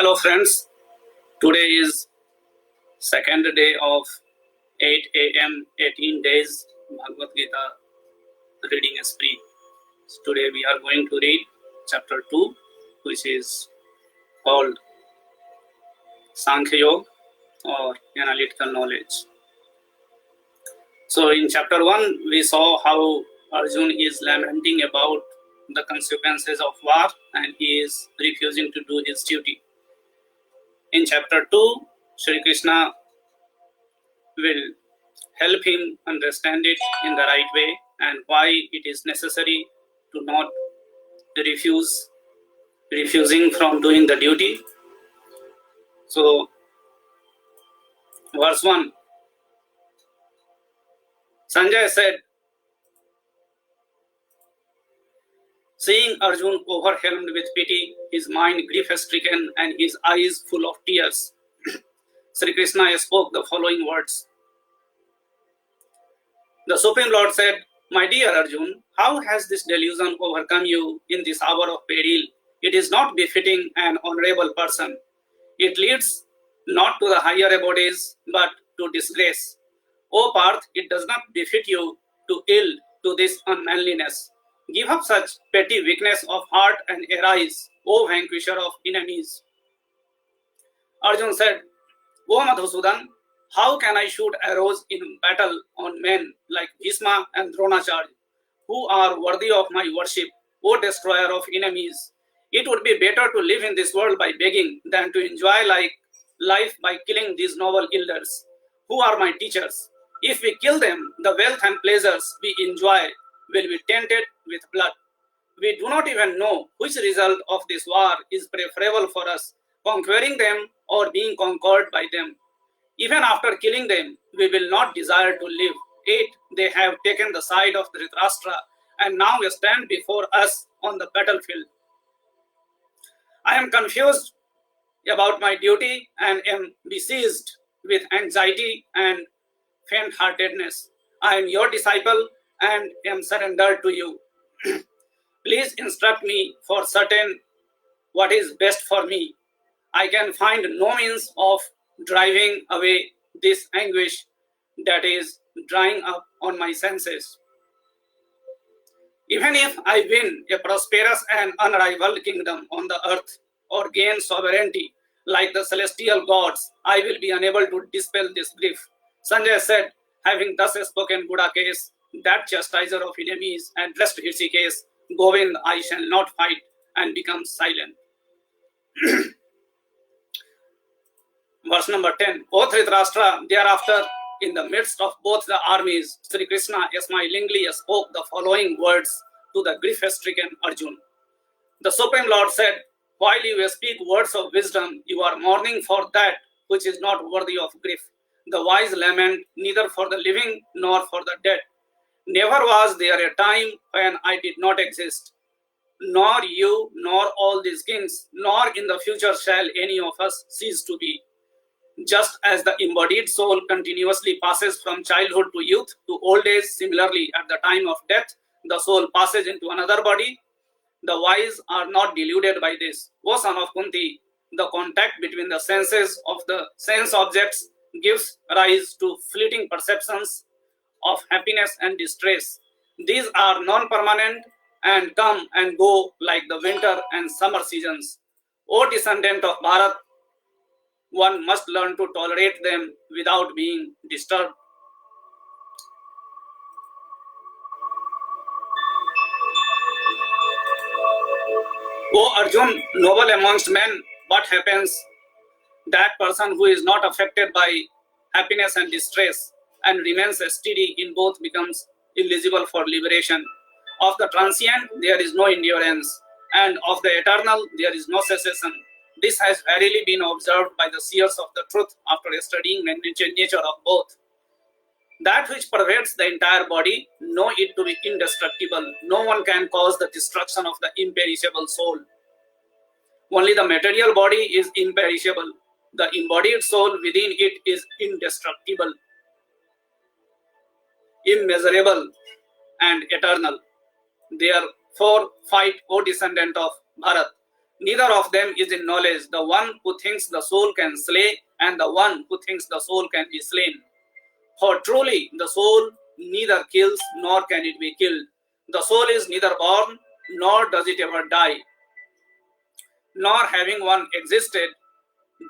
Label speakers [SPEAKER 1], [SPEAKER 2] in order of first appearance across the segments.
[SPEAKER 1] Hello friends, today is second day of 8 a.m. 18 days Bhagavad Gita reading spree. Today we are going to read chapter 2, which is called Sankhya Yoga or analytical knowledge. So in chapter 1 we saw how Arjun is lamenting about the consequences of war and he is refusing to do his duty. In chapter 2, Shri Krishna will help him understand it in the right way and why it is necessary to not refusing from doing the duty. So, verse 1, Sanjay said, seeing Arjun overwhelmed with pity, his mind grief-stricken and his eyes full of tears, Sri Krishna spoke the following words. The Supreme Lord said, my dear Arjun, how has this delusion overcome you in this hour of peril? It is not befitting an honorable person. It leads not to the higher abodes, but to disgrace. O Parth, it does not befit you to yield to this unmanliness. Give up such petty weakness of heart and arise, O vanquisher of enemies. Arjun said, O Madhusudan, how can I shoot arrows in battle on men like Bhishma and Dronacharya, who are worthy of my worship, O destroyer of enemies? It would be better to live in this world by begging than to enjoy life by killing these noble elders, who are my teachers. If we kill them, the wealth and pleasures we enjoy will be tainted with blood. We do not even know which result of this war is preferable for us, conquering them or being conquered by them. Even after killing them, we will not desire to live. Yet they have taken the side of Dhritarashtra and now stand before us on the battlefield. I am confused about my duty and am besieged with anxiety and faint-heartedness. I am your disciple and am surrendered to you. Please instruct me for certain what is best for me. I can find no means of driving away this anguish that is drying up on my senses. Even if I win a prosperous and unrivaled kingdom on the earth or gain sovereignty like the celestial gods, I will be unable to dispel this grief. Sanjay said, having thus spoken Budakesh, that chastiser of enemies, addressed Hrsikesh, Govind, I shall not fight, and become silent. Verse number 10. O Dhritarashtra, thereafter, in the midst of both the armies, Sri Krishna smilingly spoke the following words to the grief-stricken Arjun. The Supreme Lord said, while you speak words of wisdom, you are mourning for that which is not worthy of grief. The wise lament neither for the living nor for the dead. Never was there a time when I did not exist. Nor you, nor all these kings, nor in the future shall any of us cease to be. Just as the embodied soul continuously passes from childhood to youth to old age, similarly at the time of death, the soul passes into another body. The wise are not deluded by this. O son of Kunti, the contact between the senses of the sense objects gives rise to fleeting perceptions of happiness and distress. These are non-permanent and come and go like the winter and summer seasons. O descendant of Bharat, one must learn to tolerate them without being disturbed. O Arjun, noble amongst men, what happens? That person who is not affected by happiness and distress and remains steady in both becomes eligible for liberation. Of the transient, there is no endurance, and of the eternal, there is no cessation. This has verily been observed by the seers of the truth after studying the nature of both. That which pervades the entire body, know it to be indestructible. No one can cause the destruction of the imperishable soul. Only the material body is imperishable. The embodied soul within it is indestructible, immeasurable, and eternal. Therefore, fight, O descendant of Bharat. Neither of them is in knowledge, the one who thinks the soul can slay and the one who thinks the soul can be slain. For truly the soul neither kills nor can it be killed. The soul is neither born nor does it ever die, nor having one existed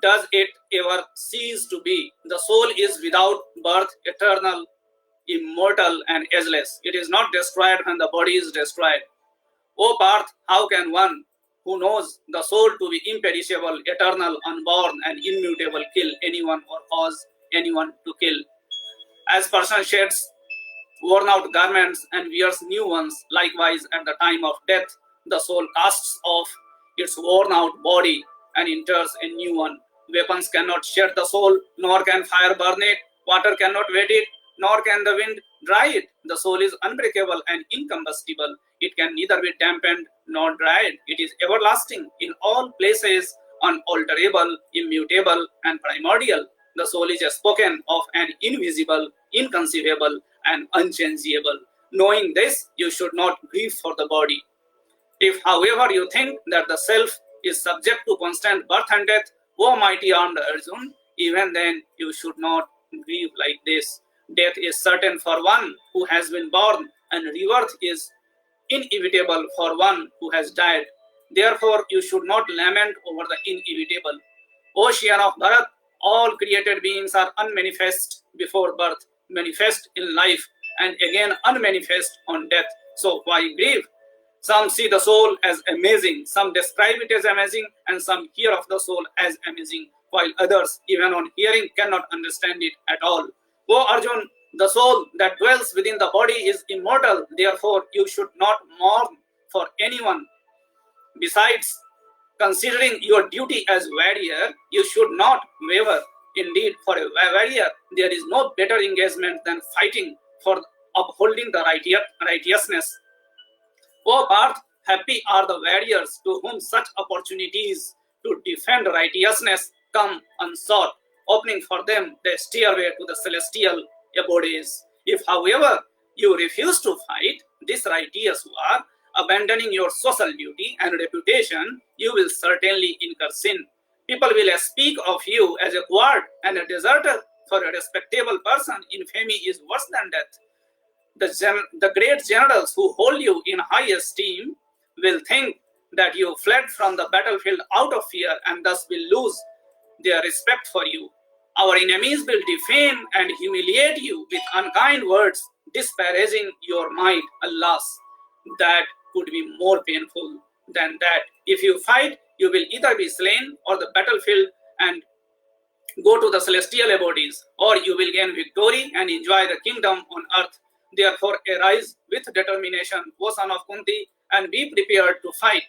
[SPEAKER 1] does it ever cease to be. The soul is without birth, eternal, immortal, and ageless. It is not destroyed when the body is destroyed. O Parth, how can one who knows the soul to be imperishable, eternal, unborn, and immutable kill anyone or cause anyone to kill? As person sheds worn out garments and wears new ones, likewise at the time of death, the soul casts off its worn out body and enters a new one. Weapons cannot shed the soul, nor can fire burn it, water cannot wet it, nor can the wind dry it. The soul is unbreakable and incombustible. It can neither be dampened nor dried. It is everlasting, in all places, unalterable, immutable, and primordial. The soul is spoken of an invisible, inconceivable, and unchangeable. Knowing this, you should not grieve for the body. If, however, you think that the self is subject to constant birth and death, O mighty armed Arjun, even then you should not grieve like this. Death is certain for one who has been born, and rebirth is inevitable for one who has died. Therefore, you should not lament over the inevitable. Ocean of Bharat, all created beings are unmanifest before birth, manifest in life, and again unmanifest on death. So why grieve? Some see the soul as amazing, some describe it as amazing, and some hear of the soul as amazing, while others, even on hearing, cannot understand it at all. O Arjun, the soul that dwells within the body is immortal, therefore you should not mourn for anyone. Besides, considering your duty as warrior, you should not waver. Indeed, for a warrior, there is no better engagement than fighting for upholding the righteousness. O Parth, happy are the warriors to whom such opportunities to defend righteousness come unsought, opening for them the stairway to the celestial abodes. If, however, you refuse to fight this righteous war, abandoning your social duty and reputation, you will certainly incur sin. People will speak of you as a coward and a deserter. For a respectable person, infamy is worse than death. The great generals who hold you in high esteem will think that you fled from the battlefield out of fear and thus will lose their respect for you. Our enemies will defame and humiliate you with unkind words, disparaging your might. Alas, that could be more painful than that. If you fight, you will either be slain or the battlefield and go to the celestial abodes, or you will gain victory and enjoy the kingdom on earth. Therefore, arise with determination, O son of Kunti, and be prepared to fight.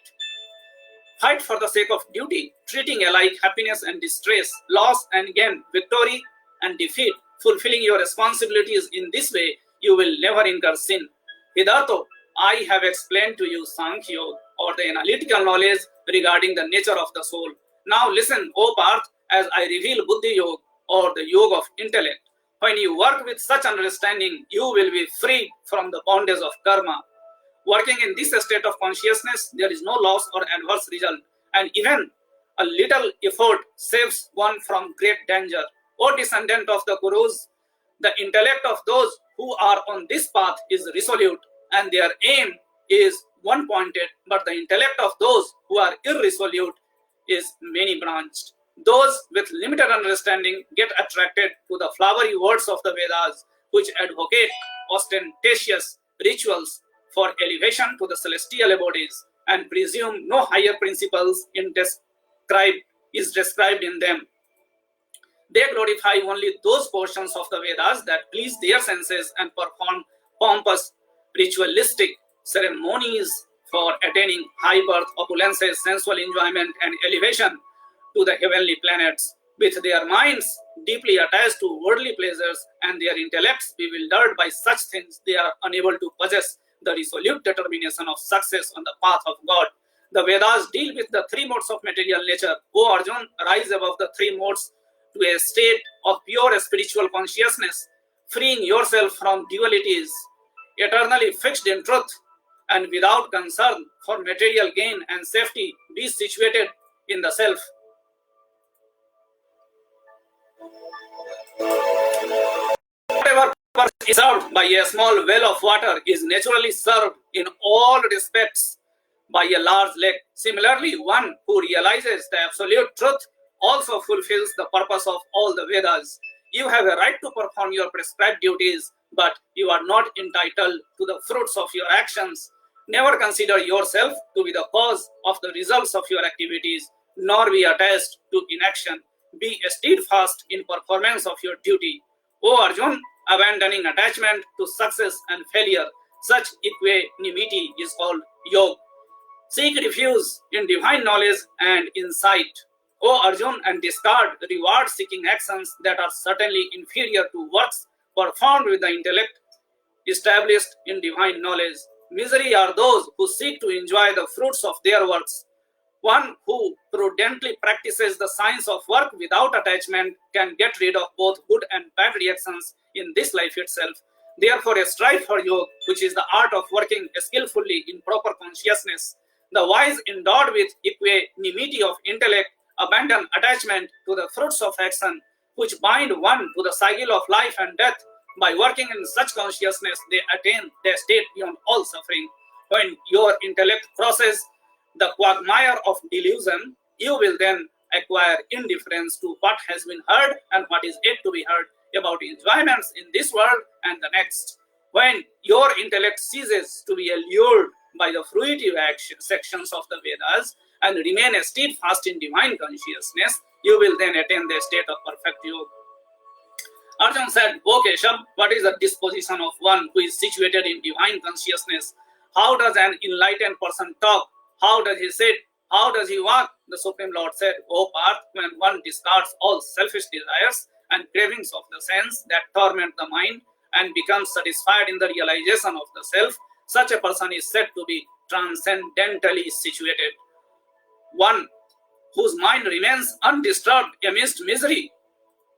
[SPEAKER 1] Fight for the sake of duty, treating alike happiness and distress, loss and gain, victory and defeat. Fulfilling your responsibilities in this way, you will never incur sin. Hidato, I have explained to you Sankhya, or the analytical knowledge regarding the nature of the soul. Now listen, O Parth, as I reveal Buddhi Yoga, or the yoga of intellect. When you work with such understanding, you will be free from the bondage of karma. Working in this state of consciousness, there is no loss or adverse result, and even a little effort saves one from great danger. O descendant of the Kurus, the intellect of those who are on this path is resolute, and their aim is one-pointed, but the intellect of those who are irresolute is many-branched. Those with limited understanding get attracted to the flowery words of the Vedas, which advocate ostentatious rituals for elevation to the celestial abodes and presume no higher principles is described in them. They glorify only those portions of the Vedas that please their senses and perform pompous ritualistic ceremonies for attaining high birth, opulences, sensual enjoyment, and elevation to the heavenly planets. With their minds deeply attached to worldly pleasures and their intellects bewildered by such things, they are unable to possess the resolute determination of success on the path of God. The Vedas deal with the three modes of material nature. O Arjun, rise above the three modes to a state of pure spiritual consciousness, freeing yourself from dualities, eternally fixed in truth, and without concern for material gain and safety, be situated in the self. Whatever person is served by a small well of water is naturally served in all respects by a large lake. Similarly, one who realizes the absolute truth also fulfills the purpose of all the Vedas. You have a right to perform your prescribed duties, but you are not entitled to the fruits of your actions. Never consider yourself to be the cause of the results of your activities, nor be attached to inaction. Be steadfast in performance of your duty. O Arjun, abandoning attachment to success and failure, such equanimity is called yoga. Seek refuge in divine knowledge and insight, O Arjun, and discard reward-seeking actions that are certainly inferior to works performed with the intellect established in divine knowledge. Misery are those who seek to enjoy the fruits of their works. One who prudently practices the science of work without attachment can get rid of both good and bad reactions in this life itself. Therefore, strive for yoga, which is the art of working skillfully in proper consciousness. The wise, endowed with equanimity of intellect, abandon attachment to the fruits of action, which bind one to the cycle of life and death. By working in such consciousness, they attain their state beyond all suffering. When your intellect crosses the quagmire of delusion, you will then acquire indifference to what has been heard and what is yet to be heard about enjoyments in this world and the next. When your intellect ceases to be allured by the fruitive sections of the Vedas and remain steadfast in divine consciousness, you will then attain the state of perfect yoga. Arjun said, O Keshav, what is the disposition of one who is situated in divine consciousness? How does an enlightened person talk? How does he sit? How does he walk? The Supreme Lord said, O Parth, when one discards all selfish desires and cravings of the sense that torment the mind and becomes satisfied in the realization of the self, such a person is said to be transcendentally situated. One whose mind remains undisturbed amidst misery,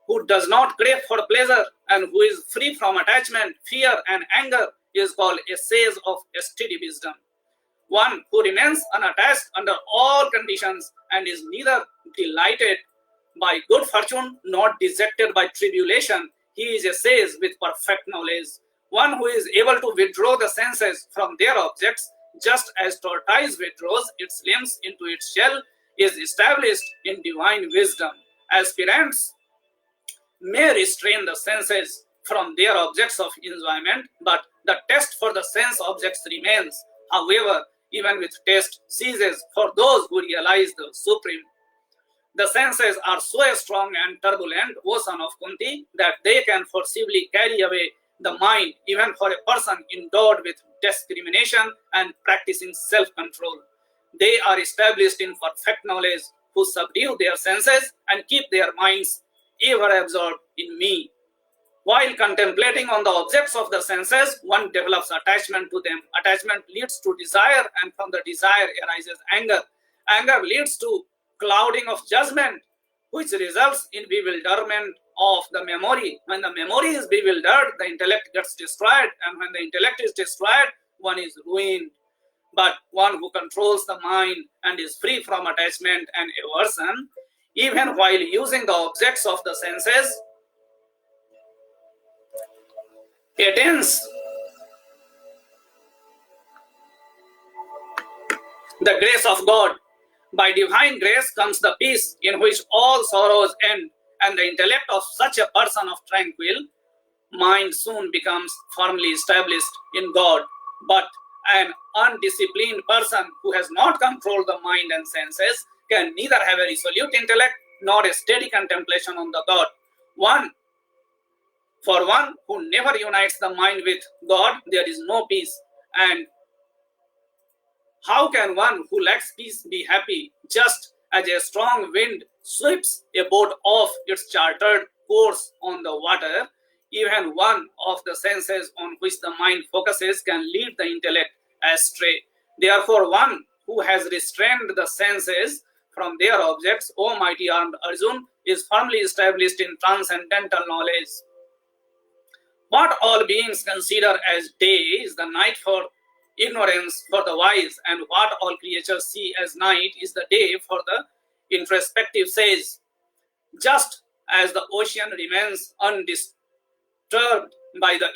[SPEAKER 1] who does not crave for pleasure and who is free from attachment, fear, and anger is called a sage of steady wisdom. One who remains unattached under all conditions and is neither delighted by good fortune nor dejected by tribulation, he is a sage with perfect knowledge. One who is able to withdraw the senses from their objects, just as tortoise withdraws its limbs into its shell, is established in divine wisdom. Aspirants may restrain the senses from their objects of enjoyment, but the taste for the sense objects remains. However, even with taste ceases for those who realize the Supreme. The senses are so strong and turbulent, O son of Kunti, that they can forcibly carry away the mind, even for a person endowed with discrimination and practicing self-control. They are established in perfect knowledge, who subdue their senses and keep their minds ever absorbed in me. While contemplating on the objects of the senses, one develops attachment to them. Attachment leads to desire, and from the desire arises anger. Anger leads to clouding of judgment, which results in bewilderment of the memory. When the memory is bewildered, the intellect gets destroyed, and when the intellect is destroyed, one is ruined. But one who controls the mind and is free from attachment and aversion, even while using the objects of the senses, attains the grace of God. By divine grace comes the peace in which all sorrows end, and the intellect of such a person of tranquil mind soon becomes firmly established in God. But an undisciplined person who has not controlled the mind and senses can neither have a resolute intellect nor a steady contemplation on the God. For one who never unites the mind with God, there is no peace. And how can one who lacks peace be happy? Just as a strong wind sweeps a boat off its chartered course on the water, even one of the senses on which the mind focuses can lead the intellect astray. Therefore, one who has restrained the senses from their objects, O mighty armed Arjun, is firmly established in transcendental knowledge. What all beings consider as day is the night for ignorance for the wise, and what all creatures see as night is the day for the introspective sage. Just as the ocean remains undisturbed by the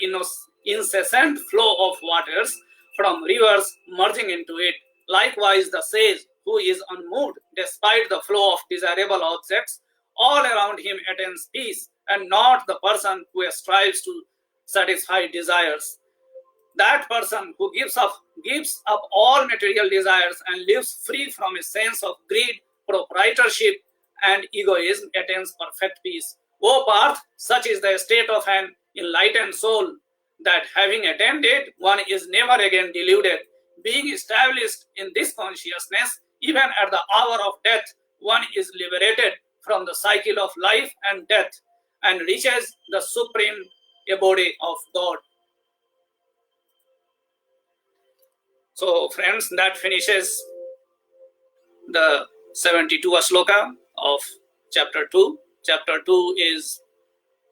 [SPEAKER 1] incessant flow of waters from rivers merging into it, likewise the sage, who is unmoved despite the flow of desirable objects all around him, attains peace, and not the person who strives to satisfy desires. That person who gives up all material desires and lives free from a sense of greed, proprietorship, and egoism attains perfect peace. O Parth, such is the state of an enlightened soul, that having attained it, one is never again deluded. Being established in this consciousness, even at the hour of death, one is liberated from the cycle of life and death and reaches the supreme abode of God. So friends, that finishes the 72 sloka of chapter 2. Chapter 2 is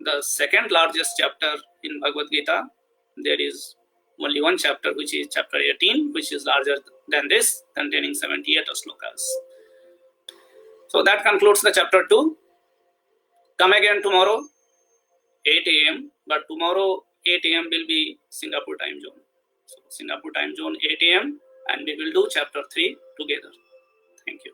[SPEAKER 1] the second largest chapter in Bhagavad Gita. There is only one chapter, which is chapter 18, which is larger than this, containing 78 slokas. So that concludes the chapter 2. Come again tomorrow, 8 a.m. But tomorrow, 8 a.m. will be Singapore time zone. So Singapore time zone, 8 a.m. and we will do chapter 3 together. Thank you.